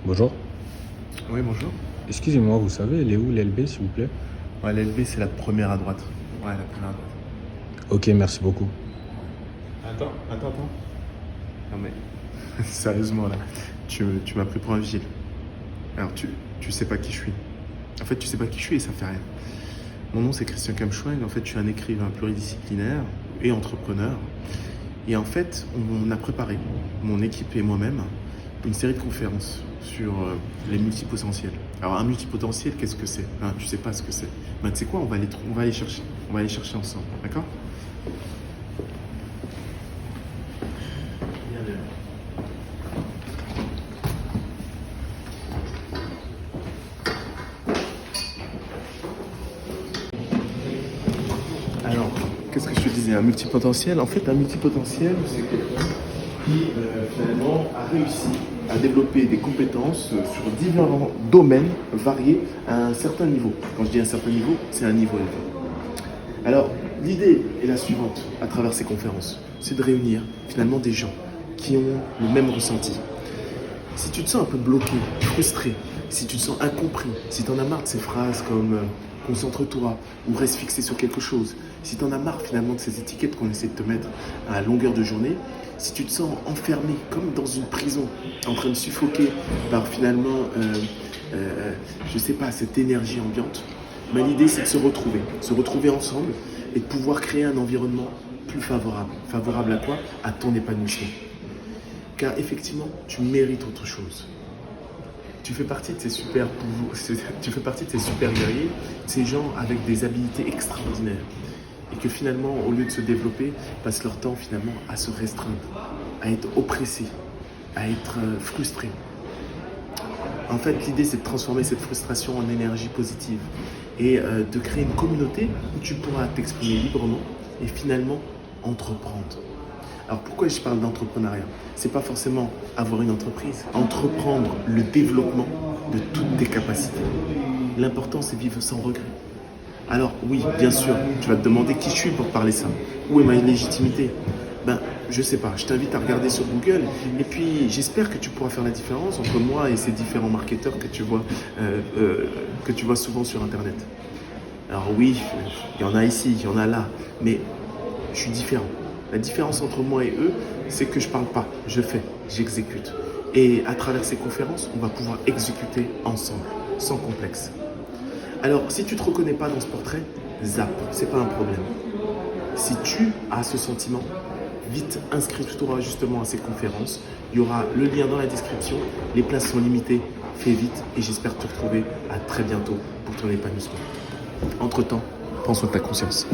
Bonjour. Oui, bonjour. Excusez-moi, vous savez, elle est où l'LB, s'il vous plaît? Ouais, l'LB, c'est la première à droite. Ouais, la première à droite. Ok, merci beaucoup. Attends. Non mais, sérieusement là, tu m'as pris pour un vigile. Alors, tu sais pas qui je suis. En fait, tu sais pas qui je suis et ça fait rien. Mon nom, c'est Christian Kamschwang. En fait, je suis un écrivain pluridisciplinaire et entrepreneur. Et en fait, on a préparé, mon équipe et moi-même, une série de conférences sur les multipotentiels. Alors, un multipotentiel, qu'est-ce que c'est? Tu sais pas ce que c'est. Ben, tu sais quoi, on va aller chercher. On va aller chercher ensemble, d'accord? Regardez là. Alors, qu'est-ce que je te disais? Un multipotentiel, en fait, un multipotentiel, c'est quelqu'un qui, finalement, a réussi à développer des compétences sur différents domaines variés à un certain niveau. Quand je dis un certain niveau, c'est un niveau élevé. Alors, l'idée est la suivante à travers ces conférences, c'est de réunir finalement des gens qui ont le même ressenti. Si tu te sens un peu bloqué, frustré, si tu te sens incompris, si tu en as marre de ces phrases comme concentre-toi ou reste fixé sur quelque chose, si tu en as marre finalement de ces étiquettes qu'on essaie de te mettre à longueur de journée, si tu te sens enfermé comme dans une prison, en train de suffoquer par finalement, je sais pas, cette énergie ambiante, ben, l'idée c'est de se retrouver ensemble et de pouvoir créer un environnement plus favorable. Favorable à quoi? À ton épanouissement. Car effectivement, tu mérites autre chose. Tu fais partie de ces super tu fais partie de ces super guerriers, ces gens avec des habilités extraordinaires. Et que finalement, au lieu de se développer, passent leur temps finalement à se restreindre, à être oppressés, à être frustrés. En fait, l'idée, c'est de transformer cette frustration en énergie positive et de créer une communauté où tu pourras t'exprimer librement et finalement entreprendre. Alors pourquoi je parle d'entrepreneuriat? C'est pas forcément avoir une entreprise, entreprendre le développement de toutes tes capacités. L'important, c'est vivre sans regret. Alors oui, bien sûr, tu vas te demander qui je suis pour parler ça. Où est ma légitimité? Ben, je sais pas, je t'invite à regarder sur Google et puis j'espère que tu pourras faire la différence entre moi et ces différents marketeurs que tu vois souvent sur Internet. Alors oui, il y en a ici, il y en a là, mais je suis différent. La différence entre moi et eux, c'est que je parle pas, je fais, j'exécute. Et à travers ces conférences, on va pouvoir exécuter ensemble, sans complexe. Alors, si tu ne te reconnais pas dans ce portrait, zappe, c'est pas un problème. Si tu as ce sentiment, vite inscris-toi justement à ces conférences. Il y aura le lien dans la description. Les places sont limitées. Fais vite et j'espère te retrouver à très bientôt pour ton épanouissement. Entre-temps, prends soin de ta conscience.